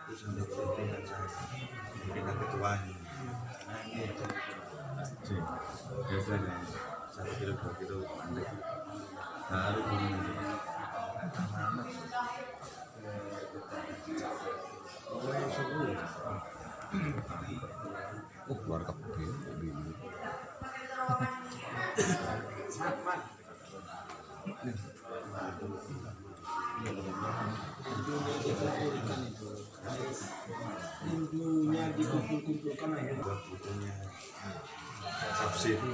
terus sampai pimpinan saya, pimpinan ketuanya. Nah gitu. Biasanya 1 kilo 2 kilo pandai. Baru ini anak-anak pokoknya seru. Keluar kabeh ini. Intinya dikumpul-kumpulkan aja. Buat butuhnya subsidi.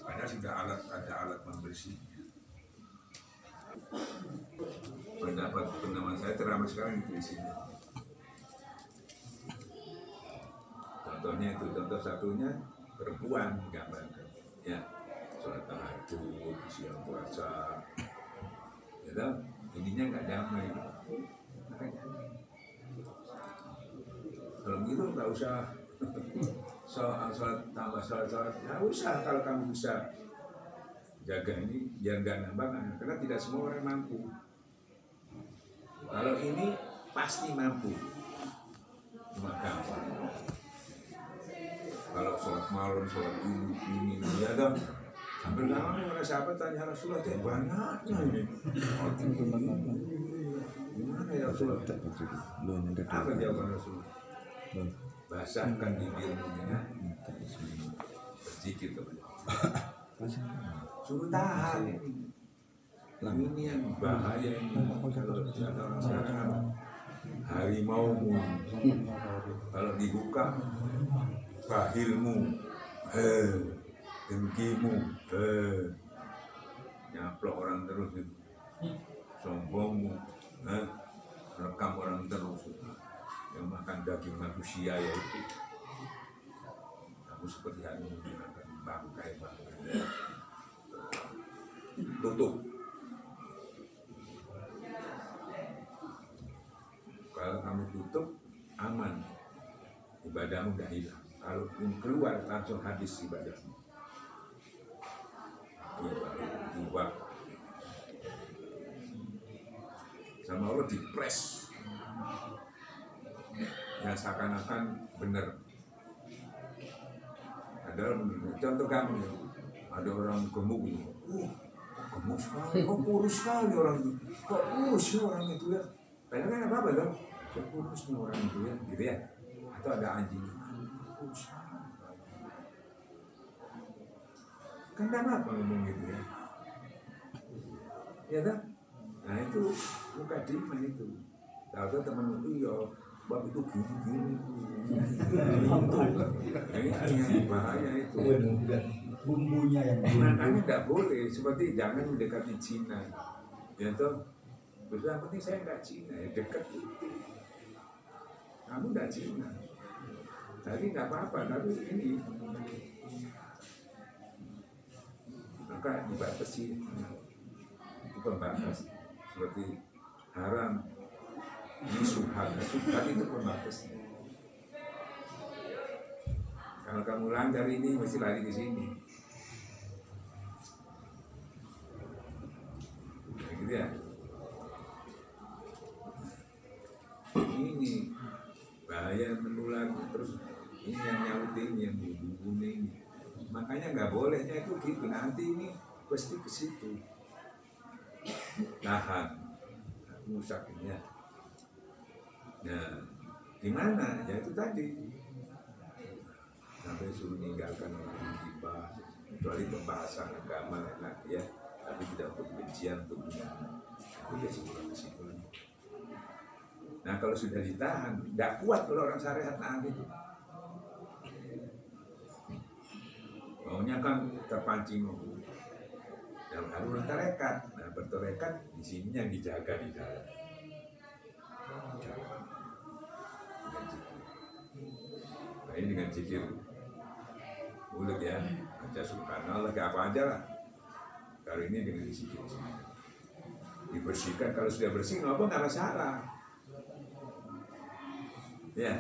Padahal sudah ada alat membersihnya. Pendapat pendapat saya teramat sekarang itu di sini. Contohnya itu, contoh satunya perempuan gambarkan, ya sholat tahajud, siang puasa, ya ininya nggak damai. Kalau gitu nggak usah sholat tambah sholat nggak usah. Kalau kamu bisa jaga ini biar nggak nambah, karena tidak semua orang mampu. Kalau ini pasti mampu, cuma gampang. Kalau sholat malam, sholat ini, ya dong. Sambil lama orang sahabat tanya Rasulullah, banyaknya ini. Gimana ya Rasulullah? Apa jawaban Rasulullah? Basahkan bibirmu dengan berzikir kepada Allah. Suruh tahan ini. Ini yang bahaya ini. Kalau ada orang sekarang, harimaumu kalau dibuka, bahilmu, dengkimu, nyaplok orang terus itu, sombongmu, rekam orang terus itu. Yang makan daging manusia ya itu. Kamu seperti hari menggunakan bangkai. Tutup. Kalau kamu tutup, aman. Ibadahmu nggak hilang. Kalau keluar, langsung habis ibadahmu. Ubah. Sama Allah dipres. Yang seakan-akan benar. Adalah benar. Contoh kamu, ada orang gemuk itu. Gemuk sekali, kurus sekali orang itu. Kok kurus ya orang itu ya? Padahal kan apa-apa dong. Kok kurus nih orang itu ya, gitu ya. Atau ada anjing. Kurus sekali. Kan gak apa-apa ngomong gitu ya. Ya kan? Nah itu muka dima itu. Tahu teman itu ya. Bab itu gini. Ini bahaya itu. Bumbunya yang Makanya nggak boleh. Seperti jangan mendekati Cina. Ya toh. Terus yang penting saya nggak Cina. Ya dekat itu. Kamu nggak Cina. Jadi nggak apa-apa. Tapi ini maka dibatasi. Itu pembatas. Seperti haram. Ini subhan itu pembatas. Kalau kamu langgar ini mesti lari ke sini. Nah, gitu ya. Ini bahaya menular terus ini yang nyautin yang bumbu ini. Makanya nggak bolehnya itu gitu. Nanti ini pasti ke situ. Tahan, rusak ini ya. Nah, gimana? Ya itu tadi. Sampai suruh meninggalkan hibah, kecuali pembahasan agama enak ya, tapi tidak untuk kebencian, untuk menyanyi. Itu kesimpulan. Nah kalau sudah ditahan, tidak kuat kalau orang syariat nahan itu. Maunya kan terpancing mau. Dalam harus tarekat. Nah bertarekat di sini yang dijaga di dalam. Nah ini dengan zikir mulut ya, baca subhanallah kayak apa aja lah. Kalau ini dengan zikir dibersihkan, kalau sudah bersih nggak masalah ya.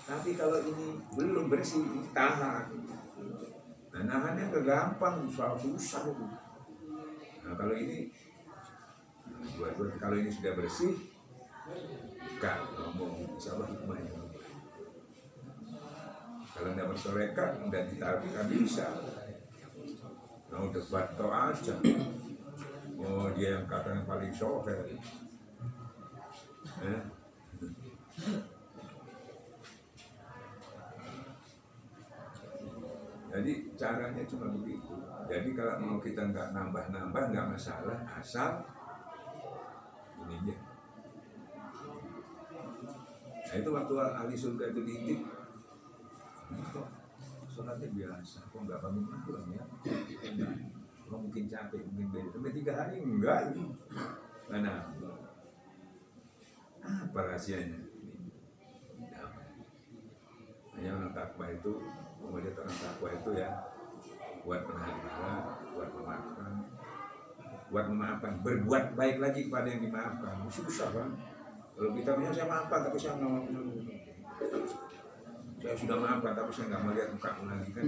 Tapi kalau ini belum bersih, tahan. Nah nahannya gampang, soal susah itu. Nah kalau ini dua-dua, kalau ini sudah bersih, buka ngomong, insya Allah hikmahnya. Kalau nggak bersorekat, nggak ditarik, nggak bisa. Mau debat tau aja. Oh dia yang kata yang paling soheh. Jadi caranya cuma begitu. Jadi kalau mau kita nggak nambah-nambah nggak masalah, asal ini dia. Nah itu waktu ahli surga itu diintip, kok sholatnya biasa, kok nggak bangun pulang ya? Kok mungkin capek, mungkin beda. Sampai 3 hari enggak ini. Mana? Apa rahasianya? Hanya orang takwa itu, kemudian orang takwa itu ya buat menahan marah, buat memaafkan, berbuat baik lagi kepada yang dimaafkan. Susah kan? Kalau kita punya saya maafkan tapi saya nggak, saya sudah maafkan tapi saya nggak melihat mukamu lagi kan?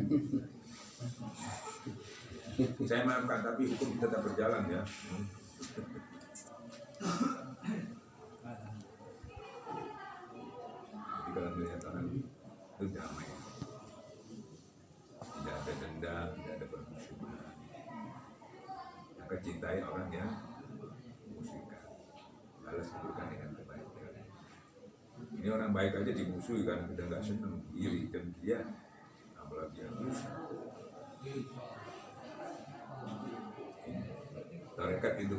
Saya maafkan tapi hukum tetap berjalan ya. Jadi kalau melihat orang itu damai, tidak ada dendam, tidak ada permusuhan. Maka cintai orang yang memusuhkan, balas kebaikan dengan kebaikan. Ini orang baik aja dimusuhi karena kita nggak senang, iri dan dia, apalagi yang musuh. Tarekat itu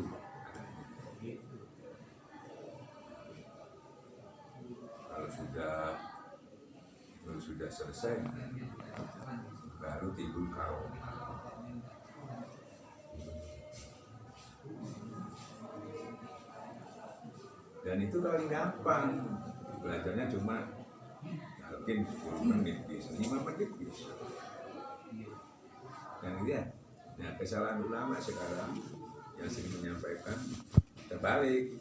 kalau sudah selesai baru timbul kaum. Dan itu paling gampang, belajarnya cuma mungkin 10 menit bisa, 5 menit bisa. Dan dia, nah kesalahan ulama sekarang yang sering menyampaikan terbalik.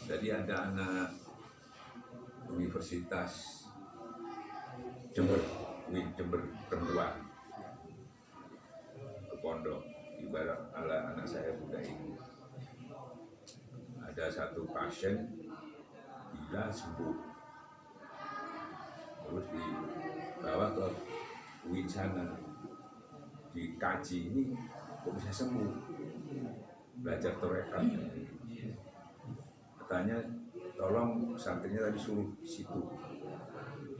Jadi ada anak Universitas Jember perempuan ke pondok, ibarat ala anak saya muda ini. Ada satu pasien gila sembuh, terus dibawa ke UIN sana, dikaji ini kok bisa sembuh, belajar torekat. Katanya tolong santrinya tadi suruh situ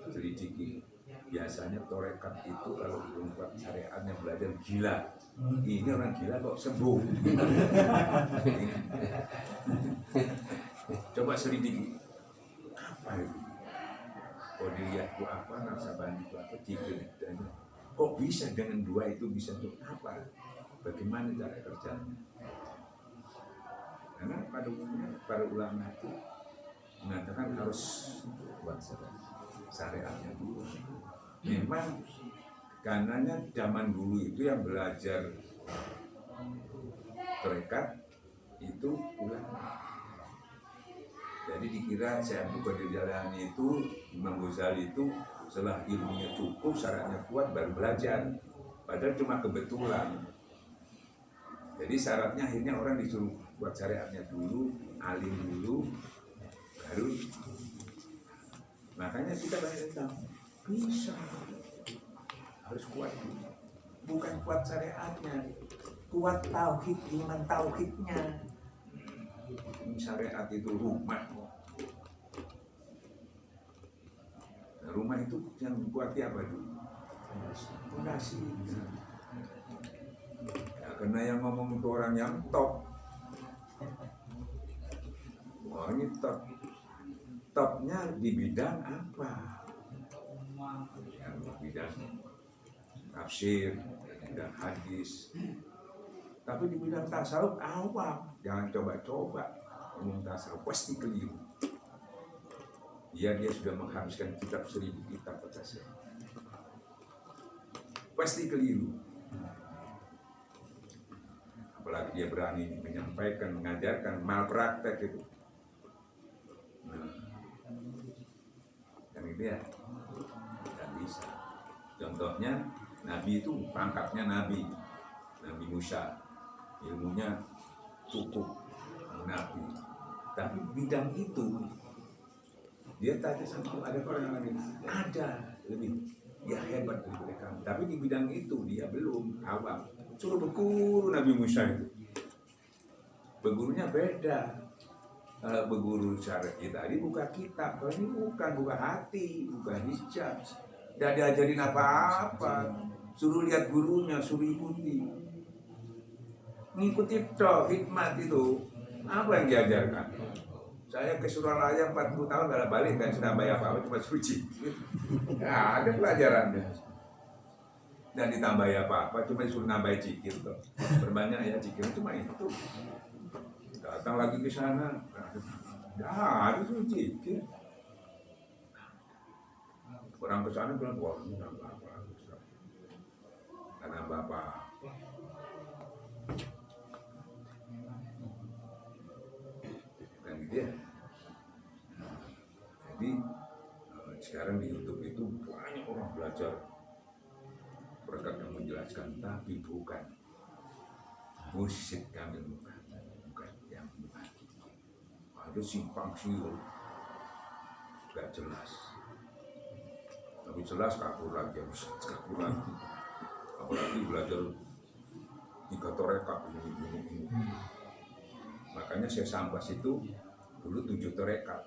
selidiki. Biasanya torekat itu kalau buat syariatnya belajar gila, ini orang gila kok sembuh. Coba selidiki apa itu, kok dilihat itu apa, naksabandi itu apa, dan kok bisa dengan 2 itu bisa untuk apa, bagaimana cara kerjanya. Karena pada umumnya para ulama itu mengatakan harus buat syariatnya dulu. Memang karenanya zaman dulu itu yang belajar tarekat itu ulama. Jadi dikira saya buka di jalan itu Imam Ghazali itu setelah ilmunya cukup, syaratnya kuat baru belajar. Padahal cuma kebetulan. Jadi syaratnya akhirnya orang disuruh buat syariatnya dulu, alim dulu, baru. Makanya kita banyak yang tahu bisa, harus kuat dulu. Bukan kuat syariatnya, kuat tauhid, iman tauhidnya. Syariat itu rumah. Nah, rumah itu yang kuatnya apa dulu? Fondasi. Ya, karena yang ngomong itu orang yang top. Oh, ini top. Topnya di bidang apa? Ya, bidang tafsir, bidang hadis. Tapi di bidang tasawuf awam. Jangan coba-coba ngomong tasawuf, pasti keliru. Dia sudah menghabiskan kitab 1000 kitab tasawuf, pasti keliru. Apalagi dia berani menyampaikan, mengajarkan, malpraktek itu. Nah, dan itu ya tidak bisa. Contohnya Nabi itu pangkatnya Nabi Musa, ilmunya cukup Nabi. Tapi bidang itu dia tanya sama ada orang yang lain, ada lebih dia hebat daripada kamu. Tapi di bidang itu dia belum awam. Suruh berguru Nabi Musa itu. Bergurunya beda. Berguru syariat tadi buka kitab, kalau ini buka hati, buka hijab. Tidak diajarin apa-apa. Suruh lihat gurunya, suruh ikuti. Ngikuti toh hikmat itu. Apa yang diajarkan? Saya ke Suralaya 40 tahun gak balik, dan sudah bayar apa-apa, cuma suci. Nah, ada pelajarannya. Dan ditambah apa-apa, cuma disuruh nambah cikir tuh. Berbanyak ya cikir, cuma itu. Datang lagi ke sana, ada tuh cikir. Orang ke sana bilang, wah ini nambah apa? Gak nambah apa. Dan gitu ya. Jadi sekarang di YouTube itu banyak orang belajar mereka yang menjelaskan, tapi bukan mursyid kami, bukan yang mengaji. Ada simpang siur, gak jelas. Tapi jelas kabur lagi, kabur lagi. Apalagi belajar 3 torekat ini. Makanya saya Sambas itu dulu 7 torekat.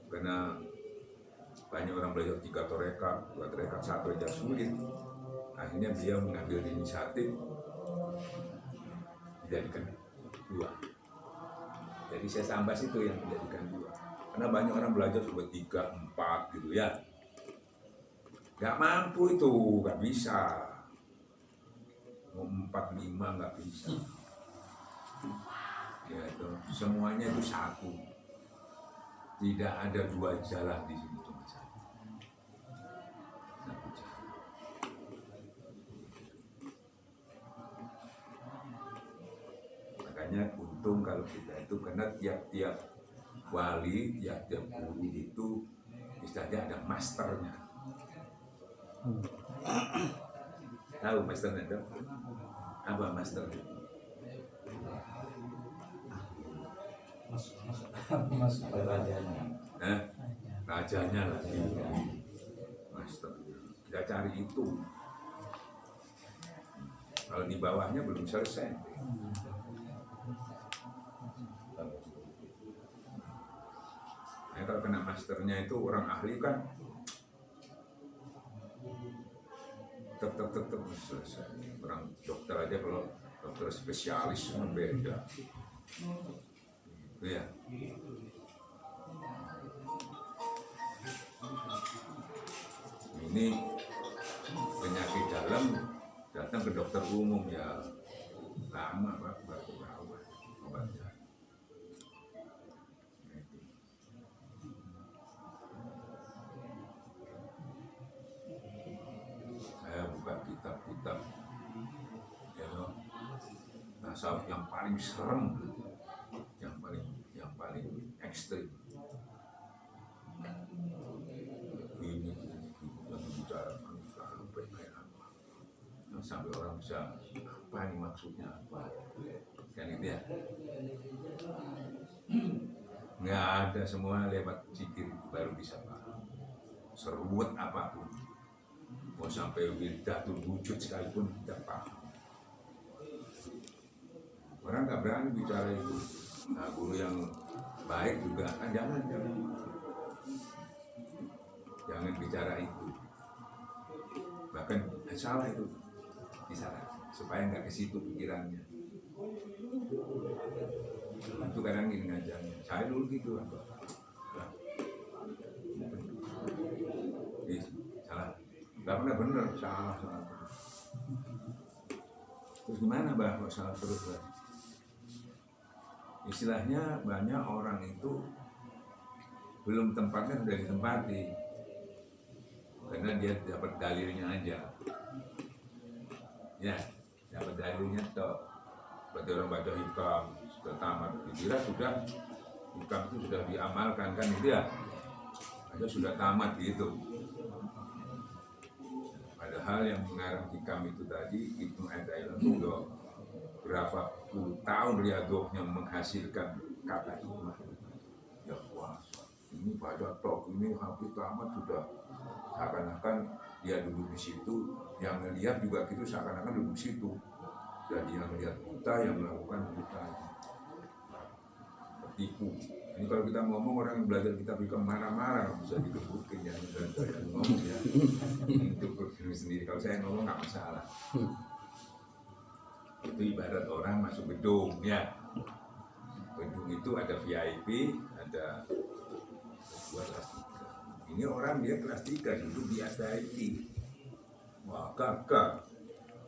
Karena banyak orang belajar 3 torekat, 2 torekat, 1 aja sulit. Akhirnya dia mengambil inisiatif dijadikan 2. Jadi saya Sambas itu yang menjadikan 2. Karena banyak orang belajar cuma 3, 4 gitu ya. Gak mampu itu, gak bisa. Mau 4, 5 gak bisa. Ya itu, semuanya itu satu. Tidak ada 2 jalan di sini, cuma satu. Satu jalan. Makanya untung kalau kita itu, karena tiap-tiap wali, tiap-tiap guru itu istilahnya ada masternya. Tahu masternya dong? Apa masternya? Nah, rajanya lah, master. Kita cari itu. Kalau di bawahnya belum selesai. Nah, kalau kena masternya itu orang ahli kan tetap selesai. Orang dokter aja kalau dokter spesialis semua beda. Itu ya. Ini penyakit dalam datang ke dokter umum ya lama Pak, baru obatnya. Saya buka kitab-kitab ya loh, tasawuf yang paling serem, yang paling ekstrim. Ini yang bicara sampai kayak apa? Sampai orang bisa apa ini maksudnya apa? Kan itu ya. Nggak ada, semua lewat zikir baru bisa paham. Seruat apapun, mau sampai wildatul wujud sekalipun kita paham. Orang nggak berani bicara itu. Nah, guru yang baik juga kan jangan bicara itu. Bahkan salah itu disalah supaya nggak ke situ pikirannya. Itu kadang gini ngajarnya. Saya dulu gitu kan, salah. Nggak pernah bener, salah. Terus gimana Bah, kok salah terus Bah? Istilahnya banyak orang itu belum tempatnya sudah ditempati, karena dia dapat dalilnya aja. Ya, dapat dalilnya toh. Berarti orang baca hikam sudah tamat, dikira sudah hikam itu sudah diamalkan kan gitu ya, aja sudah tamat gitu. Padahal yang mengarang hikam itu tadi Ibnu Athaillah itu udah berapa puluh tahun riadohnya menghasilkan kata hikmah. Ya wah, ini baca tok, ini Habib Ahmad sudah seakan-akan dia duduk di situ, yang melihat juga gitu seakan-akan duduk di situ. Jadi yang melihat kita, yang melakukan kita tertipu. Ini kalau kita ngomong orang yang belajar kita bikin marah-marah, bisa digebukin ya, dan saya ngomong ya, itu diri sendiri. Kalau saya ngomong nggak masalah. Itu ibarat orang masuk gedung ya. Gedung itu ada VIP, ada dua kelas 3. Ini orang dia kelas 3 duduk di VIP. Wah gagah.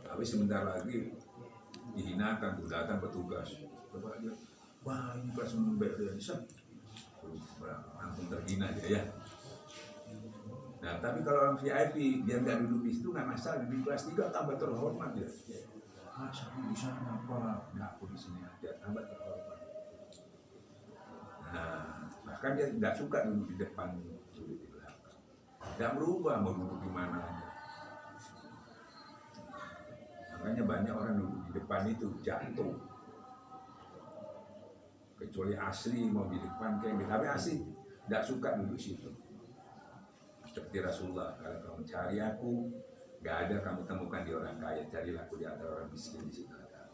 Tapi sebentar lagi dihinakan tuh, datang petugas. Coba dia, wah ini kelas membeli dia bisa. Langsung terhina dia ya. Nah tapi kalau orang VIP dia nggak duduk di situ nggak masalah, di kelas 3 tambah terhormat dia. Masa di sana apa? Nggak, aku di sini aja, tambah terhormat. Nah bahkan dia nggak suka duduk di depan, duduk di belakang. Nggak berubah mau duduk di mana aja. Makanya banyak orang duduk di depan itu jatuh. Kecuali asli mau di depan kayak gitu, tapi asli tidak suka duduk situ. Seperti Rasulullah, kalau kamu cari aku, nggak ada kamu temukan di orang kaya, carilah aku di antara orang miskin, di situ ada.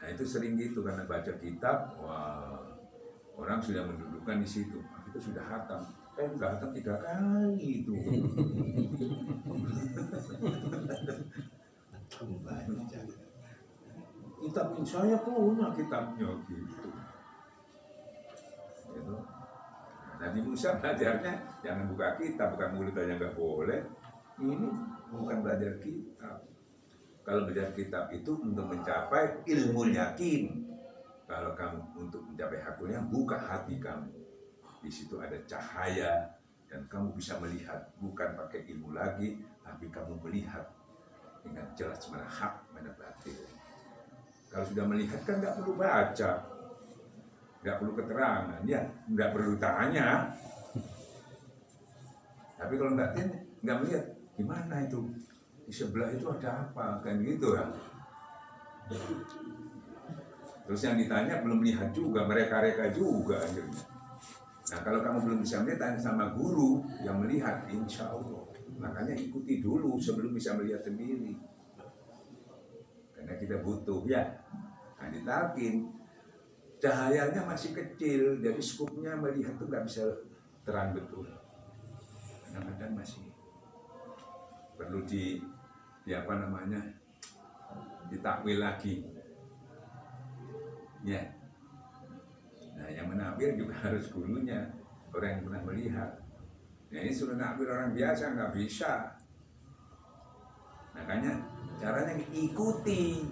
Nah itu sering gitu karena baca kitab, wah orang sudah mendudukkan di situ, kita sudah hatam. Udah hatam 3 kali itu. Kitab ini saya punya kitabnya gitu. Gitu. Nabi Musa belajarnya jangan buka kitab, bukan mulut aja nggak boleh. Ini bukan belajar kitab. Kalau belajar kitab itu untuk mencapai ilmu yakin. Kalau kamu untuk mencapai hakul yang buka hati kamu. Di situ ada cahaya dan kamu bisa melihat bukan pakai ilmu lagi, tapi kamu melihat dengan jelas mana hak mana batil. Kalau sudah melihat kan nggak perlu baca, nggak perlu keterangan, ya nggak perlu tanya. Tapi kalau nggak melihat, gimana itu di sebelah itu ada apa kan gitu ya. Terus yang ditanya belum lihat juga, mereka juga akhirnya. Nah kalau kamu belum bisa melihat, tanya sama guru yang melihat, insya Allah. Makanya ikuti dulu sebelum bisa melihat sendiri. Karena kita butuh ya. Nah ditalkin, cahayanya masih kecil, jadi skupnya melihat tuh nggak bisa terang betul. Kadang-kadang masih perlu ditakwil lagi. Ya. Nah yang menakbir juga harus gurunya, orang yang pernah melihat. Nah ini suruh nakbir orang biasa nggak bisa. Makanya caranya ikuti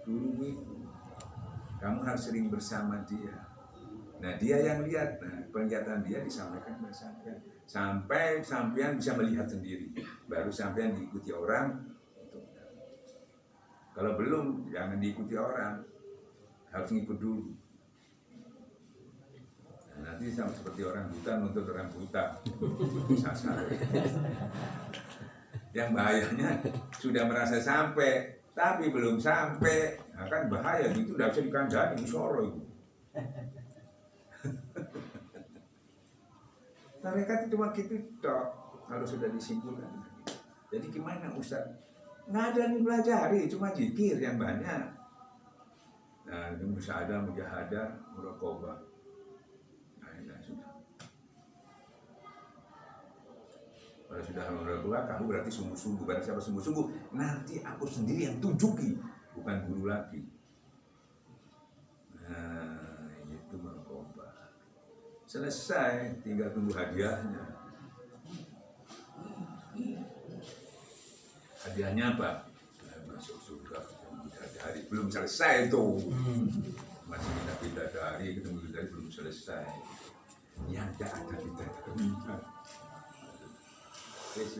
guru itu. Kamu harus sering bersama dia. Nah dia yang lihat, nah penglihatan dia disampaikan kepada sampean. Sampai sampean bisa melihat sendiri. Baru sampean diikuti orang. Kalau belum, jangan diikuti orang. Harus ngikut dulu. Nanti sama seperti orang buta nuntut orang buta, sasar. Yang bahayanya sudah merasa sampai, tapi belum sampai, nah kan bahaya gitu, tidak bisa dikandani, soro itu. Mereka itu cuma gitu dok, kalau sudah disimpulkan. Jadi gimana Ustaz? Nggak ada yang belajari, cuma zikir yang banyak. Nah, itu musyahadah, mujahadah, muraqabah. Kalau sudah muraqabah, kamu berarti sungguh-sungguh. Barang siapa sungguh-sungguh, nanti aku sendiri yang tunjuki, bukan guru lagi. Nah, itu muraqabah. Selesai, tinggal tunggu hadiahnya. Hadiahnya apa? Masuk surga, bidadari. Belum selesai tuh. Masih kita bidadari, ketemu bidadari belum selesai. Yang ada bidadari. Yes.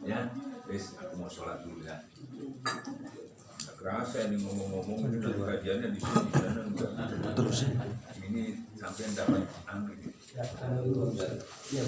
Ya, wis aku mau sholat dulu ya. Nggak kerasa ini ngomong-ngomong kajiannya di sini sana enggak. Terus Ini sampai dapat angin. Ya,